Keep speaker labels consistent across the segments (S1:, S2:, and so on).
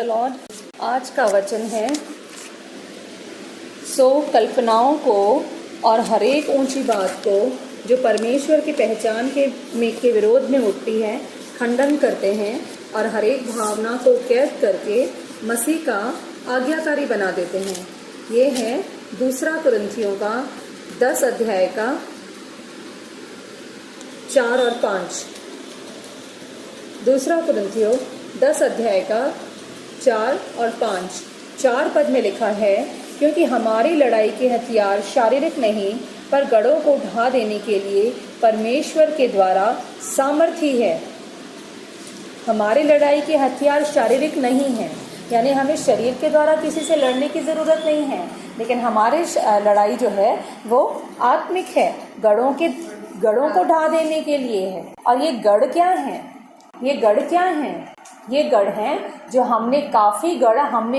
S1: The Lord. आज का वचन है, सो कल्पनाओं को और हर एक ऊंची बात को जो परमेश्वर की पहचान के विरोध में उठती है खंडन करते हैं और हर एक भावना को कैद करके मसीह का आज्ञाकारी बना देते हैं। ये है 2 कुरिन्थियों का 10 अध्याय का 4 और 5। 2 कुरिन्थियों 10 अध्याय का 4 और 5। 4 पद में लिखा है, क्योंकि हमारी लड़ाई के हथियार शारीरिक नहीं पर गढ़ों को ढा देने के लिए परमेश्वर के द्वारा सामर्थी है। हमारी लड़ाई के हथियार शारीरिक नहीं हैं, यानी हमें शरीर के द्वारा किसी से लड़ने की ज़रूरत नहीं है, लेकिन हमारी लड़ाई जो है वो आत्मिक है, गढ़ों को ढा देने के लिए है। और ये गढ़ क्या हैं? ये गढ़ क्या हैं? ये गढ़ हैं जो हमने काफ़ी गढ़ हम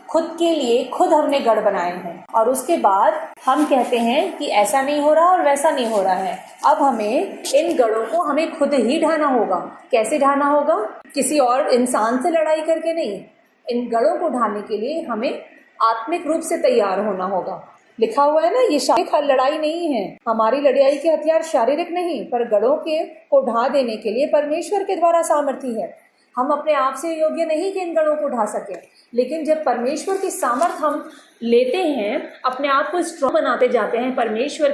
S1: खुद के लिए हमने गढ़ बनाए हैं, और उसके बाद हम कहते हैं कि ऐसा नहीं हो रहा और वैसा नहीं हो रहा है। अब हमें इन गढ़ों को हमें खुद ही ढाना होगा। कैसे ढाना होगा? किसी और इंसान से लड़ाई करके नहीं। इन गढ़ों को ढाने के लिए हमें आत्मिक रूप से तैयार होना होगा। लिखा हुआ है ना, ये शारीरिक लड़ाई नहीं है। हमारी लड़ाई के हथियार शारीरिक नहीं पर गढ़ों को ढा देने के लिए परमेश्वर के द्वारा सामर्थी है। हम अपने आप से योग्य नहीं कि इन गढ़ों को ढा सकें, लेकिन जब परमेश्वर की सामर्थ हम लेते हैं, अपने आप को स्ट्रॉन्ग बनाते जाते हैं परमेश्वर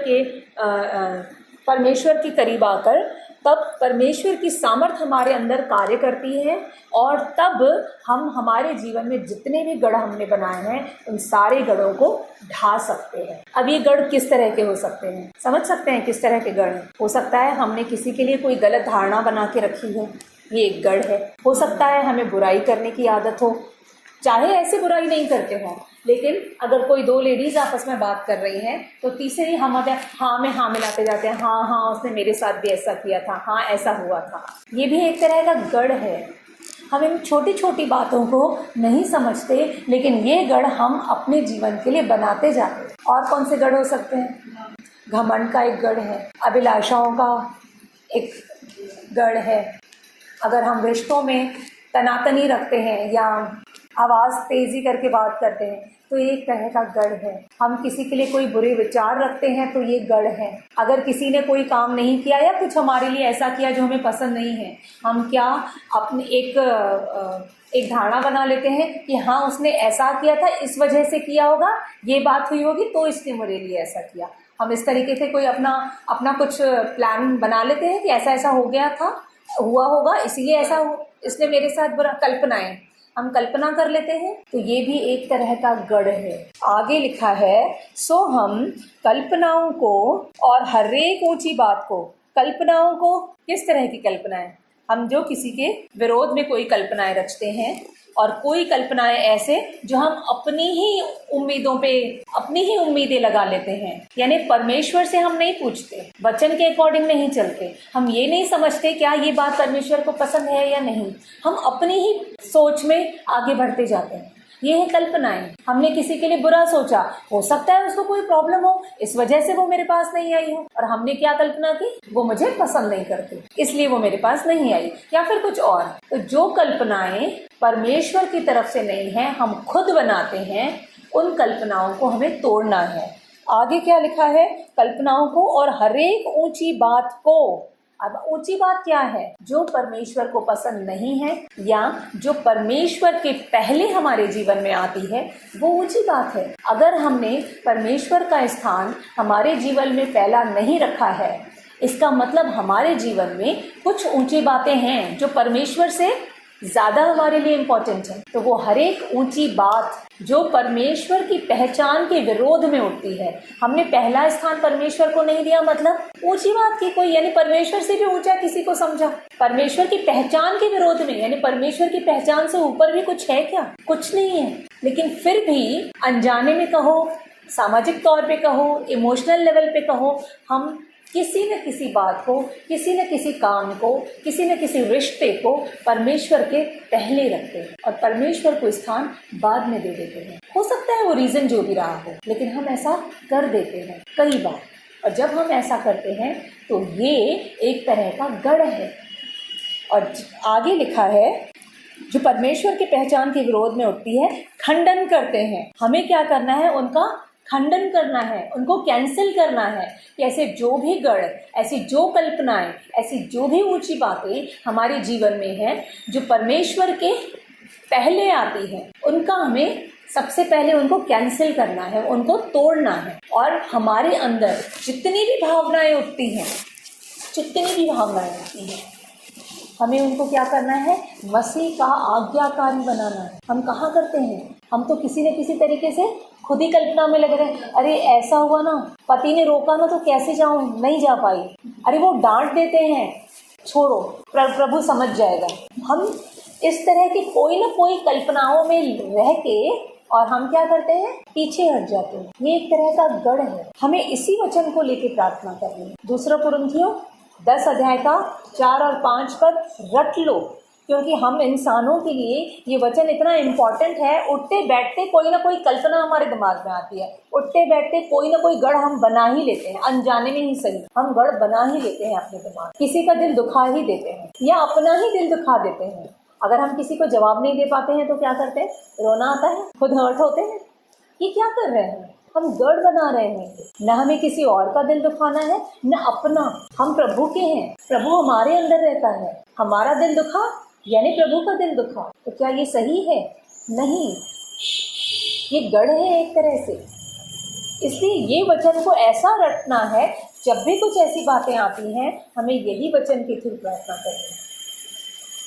S1: के करीब आकर, तब परमेश्वर की सामर्थ हमारे अंदर कार्य करती है, और तब हम हमारे जीवन में जितने भी गढ़ हमने बनाए हैं उन सारे गढ़ों को ढा सकते हैं। अब ये गढ़ किस तरह के हो सकते हैं? समझ सकते हैं किस तरह के गढ़ हो सकता है? हमने किसी के लिए कोई गलत धारणा बना के रखी है, ये एक गढ़ है। हो सकता है हमें बुराई करने की आदत हो, चाहे ऐसे बुराई नहीं करते हों, लेकिन अगर कोई 2 लेडीज़ आपस में बात कर रही हैं तो तीसरी हम हाँ में हाँ मिलाते जाते हैं। हाँ उसने मेरे साथ भी ऐसा किया था, हाँ ऐसा हुआ था। ये भी एक तरह का गढ़ है। हम इन छोटी छोटी बातों को नहीं समझते, लेकिन ये गढ़ हम अपने जीवन के लिए बनाते जाते हैं। और कौन से गढ़ हो सकते हैं? घमंड का एक गढ़ है, अभिलाषाओं का एक गढ़ है। अगर हम रिश्तों में तनातनी रखते हैं या आवाज़ तेज़ी करके बात करते हैं तो ये एक तरह का गढ़ है। हम किसी के लिए कोई बुरे विचार रखते हैं तो ये गढ़ है। अगर किसी ने कोई काम नहीं किया या कुछ हमारे लिए ऐसा किया जो हमें पसंद नहीं है, हम क्या अपने एक धारणा बना लेते हैं कि हाँ उसने ऐसा किया था, इस वजह से किया होगा, ये बात हुई होगी तो इसने मेरे लिए ऐसा किया। हम इस तरीके से कोई अपना कुछ प्लान बना लेते हैं कि ऐसा ऐसा हो गया था, हुआ होगा, इसलिए ऐसा इसने मेरे साथ बुरा, कल्पनाएं हम कल्पना कर लेते हैं। तो ये भी एक तरह का गढ़ है। आगे लिखा है, सो हम कल्पनाओं को और हर एक ऊंची बात को, कल्पनाओं को किस तरह की कल्पनाएं? हम जो किसी के विरोध में कोई कल्पनाएं रचते हैं, और कोई कल्पनाएं ऐसे जो हम अपनी ही उम्मीदें लगा लेते हैं। यानी परमेश्वर से हम नहीं पूछते, वचन के अकॉर्डिंग नहीं चलते, हम ये नहीं समझते क्या ये बात परमेश्वर को पसंद है या नहीं, हम अपनी ही सोच में आगे बढ़ते जाते हैं। ये है कल्पनाएं। हमने किसी के लिए बुरा सोचा, हो सकता है उसको कोई प्रॉब्लम हो, इस वजह से वो मेरे पास नहीं आई हो, और हमने क्या कल्पना की, वो मुझे पसंद नहीं करती इसलिए वो मेरे पास नहीं आई, या फिर कुछ और। तो जो कल्पनाएं परमेश्वर की तरफ से नहीं है, हम खुद बनाते हैं, उन कल्पनाओं को हमें तोड़ना है। आगे क्या लिखा है? कल्पनाओं को और हर एक ऊंची बात को। अब ऊंची बात क्या है? जो परमेश्वर को पसंद नहीं है या जो परमेश्वर के पहले हमारे जीवन में आती है, वो ऊंची बात है। अगर हमने परमेश्वर का स्थान हमारे जीवन में पहला नहीं रखा है, इसका मतलब हमारे जीवन में कुछ ऊंची बातें हैं जो परमेश्वर से ज़्यादा हमारे लिए इम्पोर्टेंट है। तो वो हर एक ऊंची बात जो परमेश्वर की पहचान के विरोध में उठती है, हमने पहला स्थान परमेश्वर को नहीं दिया, मतलब ऊंची बात की कोई, यानी परमेश्वर से भी ऊंचा किसी को समझा, परमेश्वर की पहचान के विरोध में, यानी परमेश्वर की पहचान से ऊपर भी कुछ है क्या? कुछ नहीं है। लेकिन फिर भी अनजाने में कहो, सामाजिक तौर पे कहो, इमोशनल लेवल पे कहो, हम किसी न किसी बात को, किसी न किसी काम को, किसी न किसी रिश्ते को परमेश्वर के पहले रखते हैं और परमेश्वर को स्थान बाद में दे देते हैं। हो सकता है वो रीज़न जो भी रहा हो, लेकिन हम ऐसा कर देते हैं कई बार, और जब हम ऐसा करते हैं तो ये एक तरह का गढ़ है। और आगे लिखा है, जो परमेश्वर की पहचान के विरोध में उठती है, खंडन करते हैं। हमें क्या करना है? उनका खंडन करना है, उनको कैंसिल करना है कि ऐसे जो भी गढ़, ऐसी जो कल्पनाएं, ऐसी जो भी ऊंची बातें हमारे जीवन में हैं जो परमेश्वर के पहले आती है, उनका हमें सबसे पहले उनको कैंसिल करना है, उनको तोड़ना है। और हमारे अंदर जितनी भी भावनाएं उठती हैं, हमें उनको क्या करना है? मसीह का आज्ञाकारी बनाना है। हम कहाँ करते हैं? हम तो किसी न किसी तरीके से खुद ही कल्पना में लग रहे हैं। अरे ऐसा हुआ ना, पति ने रोका ना तो कैसे जाऊं, नहीं जा पाई। अरे वो डांट देते हैं, छोड़ो, प्रभु समझ जाएगा। हम इस तरह की कोई ना कोई कल्पनाओं में रह के और हम क्या करते हैं? पीछे हट जाते हैं। ये एक तरह का गढ़ है। हमें इसी वचन को लेकर प्रार्थना करनी है। 2 कुरिन्थियों 10 अध्याय का 4 और 5 पद रट लो, क्योंकि हम इंसानों के लिए ये वचन इतना इम्पॉर्टेंट है। उठते बैठते कोई ना कोई कल्पना हमारे दिमाग में आती है, उठते बैठते कोई ना कोई गढ़ हम बना ही लेते हैं, अनजाने में ही सही, हम गढ़ बना ही लेते हैं अपने दिमाग। किसी का दिल दुखा ही देते हैं या अपना ही दिल दुखा देते हैं। अगर हम किसी को जवाब नहीं दे पाते हैं तो क्या करते हैं? रोना आता है, खुद हर्ट होते हैं। ये क्या कर रहे हैं? हम गढ़ बना रहे हैं। न हमें किसी और का दिल दुखाना है, न अपना। हम प्रभु के हैं, प्रभु हमारे अंदर रहता है। हमारा दिल दुखा यानी प्रभु का दिल दुखा, तो क्या ये सही है? नहीं, ये गढ़ है एक तरह से। इसलिए ये वचन को ऐसा रटना है, जब भी कुछ ऐसी बातें आती हैं हमें यही वचन के थ्रू प्रार्थना करनी है।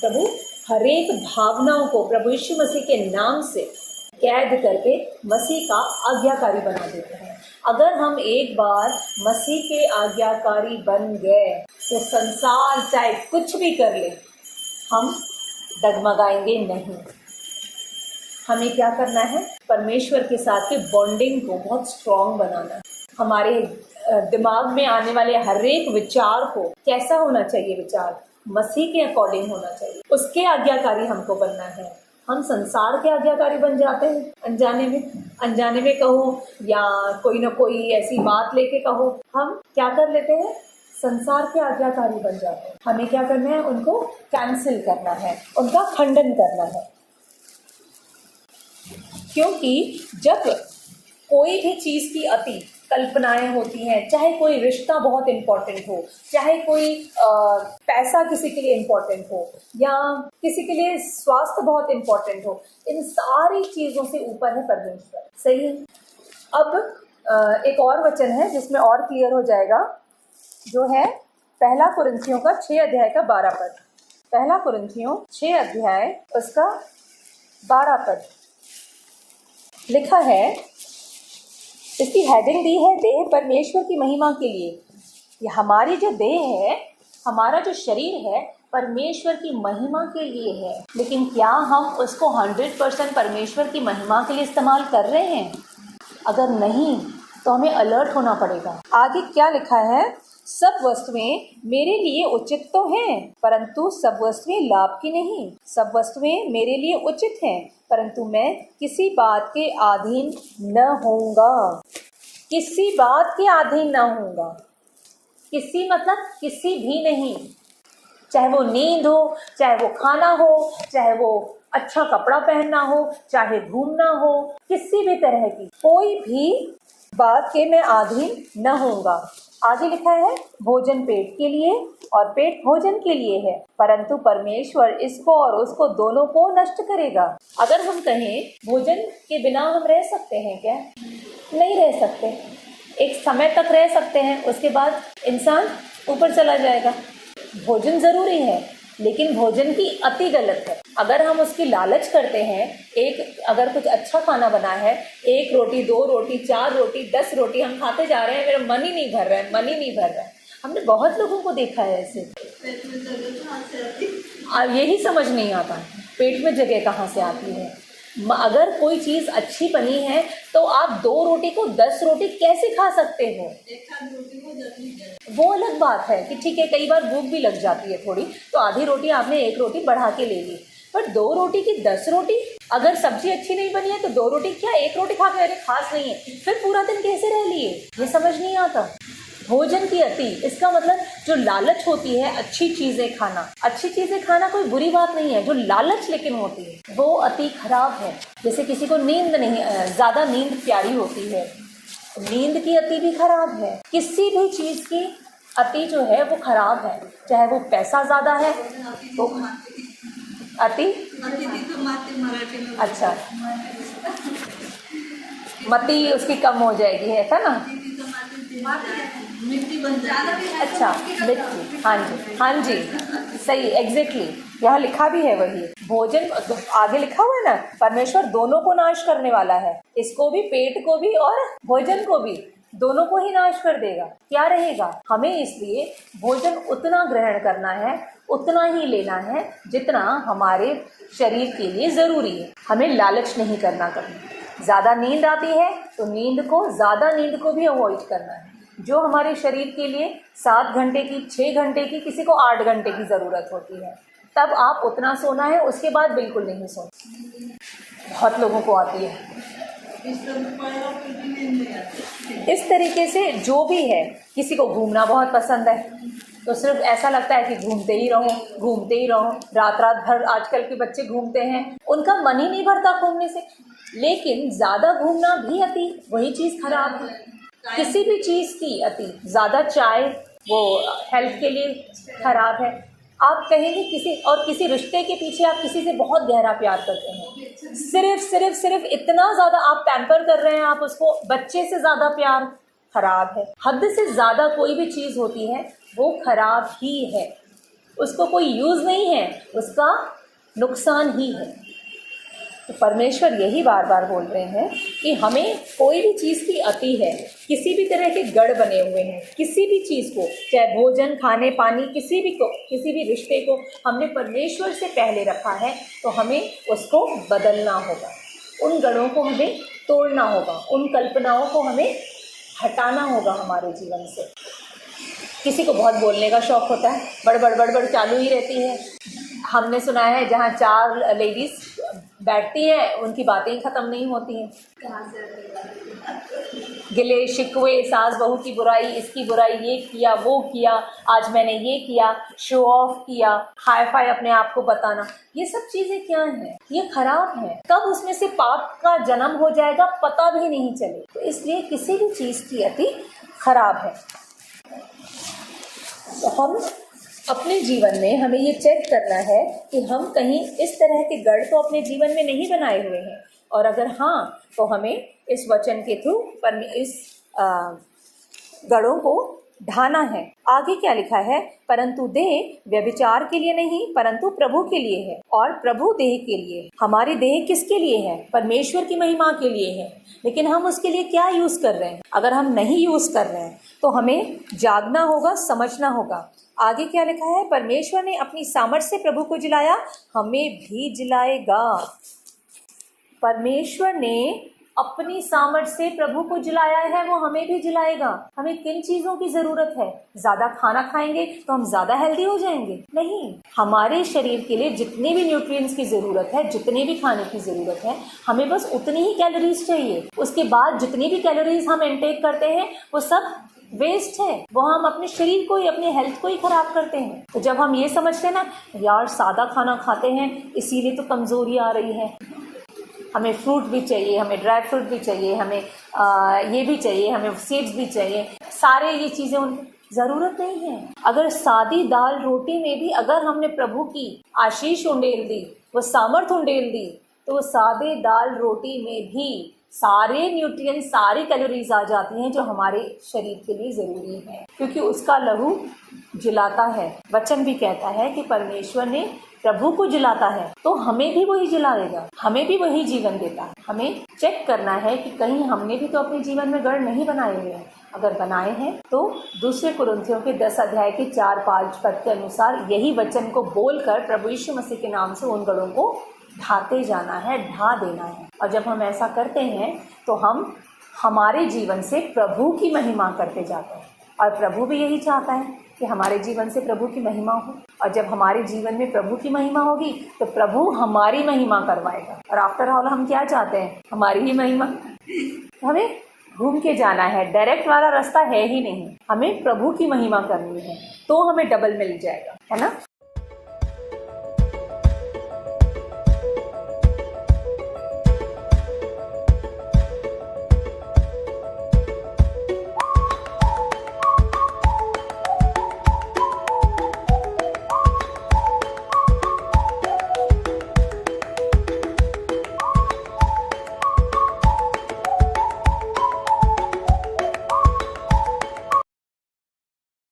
S1: प्रभु हर एक भावनाओं को प्रभु यीशु मसीह के नाम से कैद करके मसीह का आज्ञाकारी बना देते हैं। अगर हम एक बार मसीह के आज्ञाकारी बन गए तो संसार चाहे कुछ भी कर ले, हम डगमगाएंगे नहीं। हमें क्या करना है? परमेश्वर के साथ के बॉन्डिंग को बहुत स्ट्रॉन्ग बनाना है। हमारे दिमाग में आने वाले हर एक विचार को कैसा होना चाहिए? विचार मसीह के अकॉर्डिंग होना चाहिए, उसके आज्ञाकारी हमको बनना है। हम संसार के आज्ञाकारी बन जाते हैं अनजाने में कहो या कोई ना कोई ऐसी बात लेके कहो, हम क्या कर लेते हैं? संसार के आज्ञाकारी बन जाते हैं। हमें क्या करना है? उनको कैंसिल करना है, उनका खंडन करना है। क्योंकि जब कोई भी चीज़ की अति कल्पनाएं होती हैं, चाहे कोई रिश्ता बहुत इम्पोर्टेंट हो, चाहे कोई पैसा किसी के लिए इम्पोर्टेंट हो, या किसी के लिए स्वास्थ्य बहुत इम्पोर्टेंट हो, इन सारी चीज़ों से ऊपर है परमेश्वर। सही है। अब एक और वचन है जिसमें और क्लियर हो जाएगा, जो है 1 कुरिन्थियों का 6 अध्याय का 12 पद। 1 कुरिन्थियों 6 अध्याय उसका 12 पद लिखा है। इसकी हेडिंग दी है देह परमेश्वर की महिमा के लिए। ये हमारी जो देह है, हमारा जो शरीर है, परमेश्वर की महिमा के लिए है। लेकिन क्या हम उसको 100% परमेश्वर की महिमा के लिए इस्तेमाल कर रहे हैं? अगर नहीं तो हमें अलर्ट होना पड़ेगा। आगे क्या लिखा है? सब वस्तुएं मेरे लिए उचित तो हैं, परंतु सब वस्तुएं लाभ की नहीं। सब वस्तुएं मेरे लिए उचित हैं, परंतु मैं किसी बात के अधीन न होऊंगा। किसी बात के अधीन न होऊंगा। किसी मतलब किसी भी नहीं। चाहे वो नींद हो, चाहे वो खाना हो, चाहे वो अच्छा कपड़ा पहनना हो, चाहे घूमना हो, किसी भी तरह की कोई भी बात के मैं अधीन न होऊंगा। आगे लिखा है भोजन पेट के लिए और पेट भोजन के लिए है, परंतु परमेश्वर इसको और उसको दोनों को नष्ट करेगा। अगर हम कहें भोजन के बिना हम रह सकते हैं क्या? नहीं रह सकते। एक समय तक रह सकते हैं, उसके बाद इंसान ऊपर चला जाएगा। भोजन ज़रूरी है, लेकिन भोजन की अति गलत है। अगर हम उसकी लालच करते हैं, अगर कुछ अच्छा खाना बना है, 1 रोटी 2 रोटी 4 रोटी 10 रोटी हम खाते जा रहे हैं, मेरा मन ही नहीं भर रहा है। हमने बहुत लोगों को देखा है ऐसे। यही समझ नहीं आता पेट में जगह कहाँ से आती है। अगर कोई चीज़ अच्छी बनी है तो आप 2 रोटी को 10 रोटी कैसे खा सकते हो? वो अलग बात है कि ठीक है, कई बार भूख भी लग जाती है थोड़ी, तो आधी रोटी आपने 1 रोटी बढ़ा के ले ली। पर 2 रोटी की 10 रोटी, अगर सब्जी अच्छी नहीं बनी है तो 2 रोटी क्या 1 रोटी खा के अरे खास नहीं है, फिर पूरा दिन कैसे रह लिए? ये समझ नहीं आता। भोजन की अति, इसका मतलब जो लालच होती है अच्छी चीज़ें खाना कोई बुरी बात नहीं है, जो लालच लेकिन होती है वो अति खराब है। जैसे किसी को नींद नहीं, ज़्यादा नींद प्यारी होती है, नींद की अति भी खराब है। किसी भी चीज़ की अति जो है वो खराब है, चाहे वो पैसा ज़्यादा है तो अति, अच्छा मति उसकी कम हो जाएगी, ऐसा ना, अच्छा मिर्ची, हाँ जी सही, एग्जैक्टली यहाँ लिखा भी है वही। भोजन आगे लिखा हुआ है ना, परमेश्वर दोनों को नाश करने वाला है, इसको भी, पेट को भी और भोजन को भी, दोनों को ही नाश कर देगा। क्या रहेगा, हमें इसलिए भोजन उतना ग्रहण करना है, उतना ही लेना है जितना हमारे शरीर के लिए ज़रूरी है। हमें लालच नहीं करना कभी। ज़्यादा नींद आती है तो ज़्यादा नींद को भी अवॉइड करना है। जो हमारे शरीर के लिए 7 घंटे की, 6 घंटे की, किसी को 8 घंटे की ज़रूरत होती है, तब आप उतना सोना है, उसके बाद बिल्कुल नहीं सोना। बहुत लोगों को आती है इस तरीके से। जो भी है, किसी को घूमना बहुत पसंद है तो सिर्फ ऐसा लगता है कि घूमते ही रहो, रात भर आजकल के बच्चे घूमते हैं, उनका मन ही नहीं भरता घूमने से। लेकिन ज़्यादा घूमना भी अति, वही चीज़ खराब है। किसी भी चीज़ की अति, ज़्यादा चाय वो हेल्थ के लिए खराब है। आप कहेंगे किसी रिश्ते के पीछे आप किसी से बहुत गहरा प्यार करते हैं, सिर्फ इतना ज़्यादा आप पैम्पर कर रहे हैं, आप उसको बच्चे से ज़्यादा प्यार, खराब है। हद से ज़्यादा कोई भी चीज़ होती है वो खराब ही है, उसको कोई यूज़ नहीं है, उसका नुकसान ही है। तो परमेश्वर यही बार बार बोल रहे हैं कि हमें कोई भी चीज़ की अति है, किसी भी तरह के गढ़ बने हुए हैं, किसी भी चीज़ को, चाहे भोजन, खाने, पानी, किसी भी रिश्ते को हमने परमेश्वर से पहले रखा है, तो हमें उसको बदलना होगा, उन गढ़ों को हमें तोड़ना होगा, उन कल्पनाओं को हमें हटाना होगा हमारे जीवन से। किसी को बहुत बोलने का शौक़ होता है, बड़बड़ चालू ही रहती है। हमने सुना है जहाँ 4 लेडीज़ बैठती हैं उनकी बातें ही ख़त्म नहीं होती हैं। गिले शिकवे, सास बहू की बुराई, इसकी बुराई, ये किया वो किया, आज मैंने ये किया, शो ऑफ किया, हाई फाई अपने आप को बताना, ये सब चीज़ें क्या हैं? ये खराब है। कब उसमें से पाप का जन्म हो जाएगा पता भी नहीं चले। तो इसलिए किसी भी चीज़ की अति खराब है। तो हम अपने जीवन में हमें ये चेक करना है कि हम कहीं इस तरह के गढ़ तो अपने जीवन में नहीं बनाए हुए हैं, और अगर हाँ, तो हमें इस वचन के थ्रू इस गढ़ों को ढाना है। आगे क्या लिखा है, परंतु देह व्यभिचार के लिए नहीं परंतु प्रभु के लिए है, और प्रभु देह के लिए। हमारी देह किसके लिए है? परमेश्वर की महिमा के लिए है। लेकिन हम उसके लिए क्या यूज़ कर रहे हैं? अगर हम नहीं यूज़ कर रहे हैं तो हमें जागना होगा, समझना होगा। आगे क्या लिखा है, परमेश्वर ने अपनी सामर्थ्य से प्रभु को जिलाया, हमें भी जिलाएगा। परमेश्वर ने अपनी सामर्थ्य से प्रभु को जिलाया है, वो हमें भी जिलाएगा। हमें किन चीज़ों की ज़रूरत है? ज़्यादा खाना खाएंगे तो हम ज़्यादा हेल्दी हो जाएंगे? नहीं। हमारे शरीर के लिए जितने भी न्यूट्रिएंट्स की ज़रूरत है, जितने भी खाने की ज़रूरत है, हमें बस उतनी ही कैलोरीज चाहिए। उसके बाद जितनी भी कैलोरीज हम इनटेक करते हैं वो सब वेस्ट है, वो हम अपने शरीर को ही, अपने हेल्थ को ही खराब करते हैं। तो जब हम ये समझते हैं ना, यार सादा खाना खाते हैं इसीलिए तो कमज़ोरी आ रही है, हमें फ्रूट भी चाहिए, हमें ड्राई फ्रूट भी चाहिए, हमें ये भी चाहिए, हमें सीड्स भी चाहिए, सारे ये चीज़ें उनकी ज़रूरत नहीं है। अगर सादी दाल रोटी में भी अगर हमने प्रभु की आशीष उंडेल दी, वो सामर्थ उंडेल दी, तो वो सादे दाल रोटी में भी सारे न्यूट्रिएंट, सारी कैलोरीज आ जाती हैं जो हमारे शरीर के लिए ज़रूरी है, क्योंकि उसका लहू जिलाता है। वचन भी कहता है कि परमेश्वर ने प्रभु को जिलाता है तो हमें भी वही जिलाएगा, हमें भी वही जीवन देता है। हमें चेक करना है कि कहीं हमने भी तो अपने जीवन में गढ़ नहीं बनाए हुए हैं। अगर बनाए हैं तो दूसरे कुरिन्थियों के 10 अध्याय के 4-5 पद के अनुसार यही वचन को बोलकर प्रभु यीशु मसीह के नाम से उन गढ़ों को ढाते जाना है, ढा देना है। और जब हम ऐसा करते हैं तो हम हमारे जीवन से प्रभु की महिमा करते जाते हैं, और प्रभु भी यही चाहता है कि हमारे जीवन से प्रभु की महिमा हो। और जब हमारे जीवन में प्रभु की महिमा होगी तो प्रभु हमारी महिमा करवाएगा। और आफ्टर ऑल हम क्या चाहते हैं? हमारी ही महिमा। हमें घूम के जाना है, डायरेक्ट वाला रास्ता है ही नहीं। हमें प्रभु की महिमा करनी है तो हमें डबल मिल जाएगा, है ना।